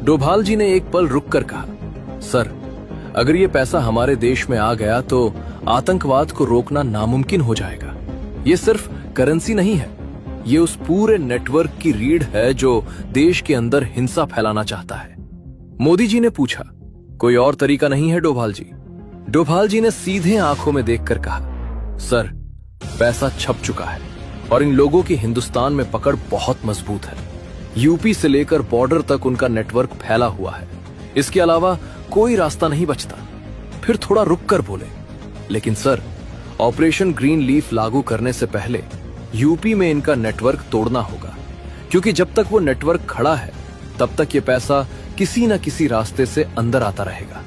डोभाल जी ने एक पल रुक कर कहा, सर, अगर ये पैसा हमारे देश में आ गया तो आतंकवाद को रोकना नामुमकिन हो जाएगा। ये सिर्फ करेंसी नहीं है, ये उस पूरे नेटवर्क की रीढ़ है जो देश के अंदर हिंसा फैलाना चाहता है। मोदी जी ने पूछा, कोई और तरीका नहीं है डोभाल जी? डोभाल जी ने सीधे आंखों में देखकर कहा, सर, पैसा छप चुका है और इन लोगों की हिंदुस्तान में पकड़ बहुत मजबूत है। यूपी से लेकर बॉर्डर तक उनका नेटवर्क फैला हुआ है। इसके अलावा कोई रास्ता नहीं बचता। फिर थोड़ा रुक कर बोले, लेकिन सर, ऑपरेशन ग्रीन लीफ लागू करने से पहले यूपी में इनका नेटवर्क तोड़ना होगा, क्योंकि जब तक वो नेटवर्क खड़ा है तब तक ये पैसा किसी न किसी रास्ते से अंदर आता रहेगा।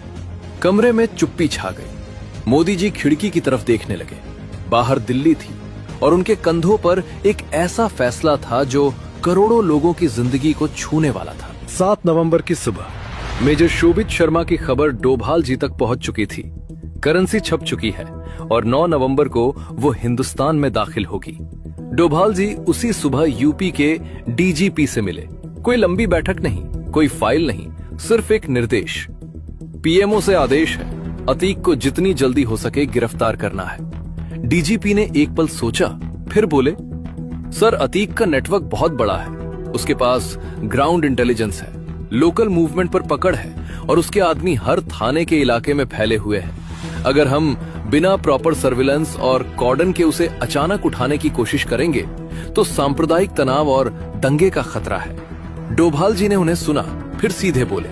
कमरे में चुप्पी छा गई। मोदी जी खिड़की की तरफ देखने लगे। बाहर दिल्ली थी और उनके कंधों पर एक ऐसा फैसला था जो करोड़ों लोगों की जिंदगी को छूने वाला था। 7 नवंबर की सुबह मेजर शोभित शर्मा की खबर डोभाल जी तक पहुंच चुकी थी। करेंसी छप चुकी है और 9 नवंबर को वो हिंदुस्तान में दाखिल होगी। डोभाल जी उसी सुबह यूपी के डीजीपी से मिले। कोई लंबी बैठक नहीं, कोई फाइल नहीं, सिर्फ एक निर्देश। पीएमओ से आदेश है, अतीक को जितनी जल्दी हो सके गिरफ्तार करना है। डीजीपी ने एक पल सोचा, फिर बोले, सर, अतीक का नेटवर्क बहुत बड़ा है। उसके पास ग्राउंड इंटेलिजेंस है, लोकल मूवमेंट पर पकड़ है और उसके आदमी हर थाने के इलाके में फैले हुए हैं। अगर हम बिना प्रॉपर सर्विलेंस और कॉर्डन के उसे अचानक उठाने की कोशिश करेंगे तो सांप्रदायिक तनाव और दंगे का खतरा है। डोभाल जी ने उन्हें सुना, फिर सीधे बोले,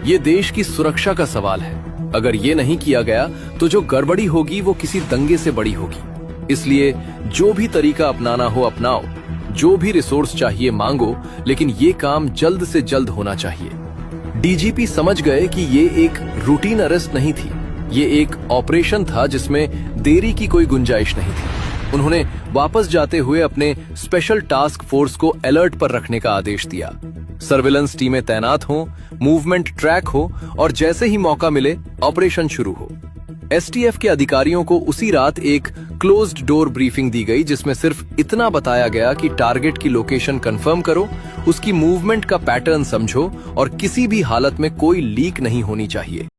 ये देश की सुरक्षा का सवाल है। अगर ये नहीं किया गया तो जो गड़बड़ी होगी वो किसी दंगे से बड़ी होगी। इसलिए जो भी तरीका अपनाना हो अपनाओ, जो भी रिसोर्स चाहिए मांगो, लेकिन ये काम जल्द से जल्द होना चाहिए। डीजीपी समझ गए कि ये एक रूटीन अरेस्ट नहीं थी, ये एक ऑपरेशन था जिसमें देरी की कोई गुंजाइश नहीं थी। उन्होंने वापस जाते हुए अपने स्पेशल टास्क फोर्स को अलर्ट पर रखने का आदेश दिया। सर्विलेंस टीमें तैनात हों, मूवमेंट ट्रैक हो और जैसे ही मौका मिले ऑपरेशन शुरू हो। एसटीएफ के अधिकारियों को उसी रात एक क्लोज्ड डोर ब्रीफिंग दी गई, जिसमें सिर्फ इतना बताया गया कि टारगेट की लोकेशन कंफर्म करो, उसकी मूवमेंट का पैटर्न समझो और किसी भी हालत में कोई लीक नहीं होनी चाहिए।